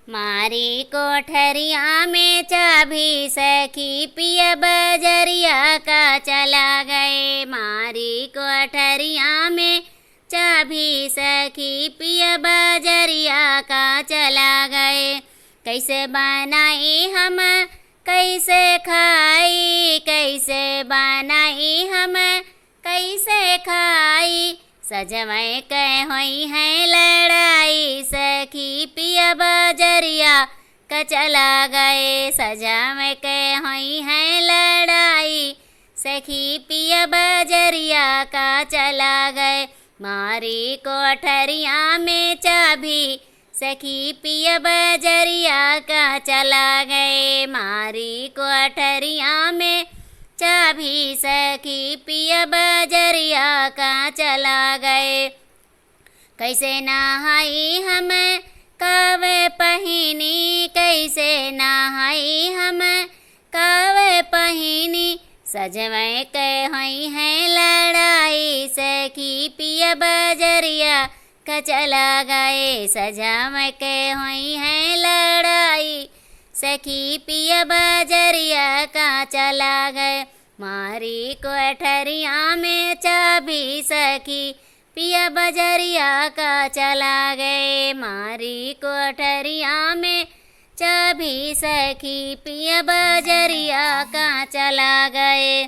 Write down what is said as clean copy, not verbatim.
मारी कोठरिया में चाभी सखी पिया बजरिया का चला गए। मारी कोठरिया में चाभी सखी पिया बजरिया का चला गए। कैसे बनाई हम कैसे खाई, कैसे बनाई हम कैसे खाई, सजवै के होई है लड़ाई सखी पिया बजरिया का चला गए। सजवै के होई है लड़ाई सखी पिया बजरिया का चला गए। मारी कोठरिया में चाभी सखी पिया बजरिया का चला गए। मारी कोठरिया में चाभी सखी पिया बजरिया का चला गए। कैसे नहाई हम कावे पहिनी, कैसे नहाई हम कावे पहिनी, सजवै के होई है लड़ाई सखी पिया बजरिया का चला गए। सजवै के होई है लड़ाई सखी पिया बजरिया का चला गए। मारी कोठरिया में चाभी सखी पिया बजरिया का चला गए। मारी कोठरिया में चाभी सखी पिया बजरिया का चला गए।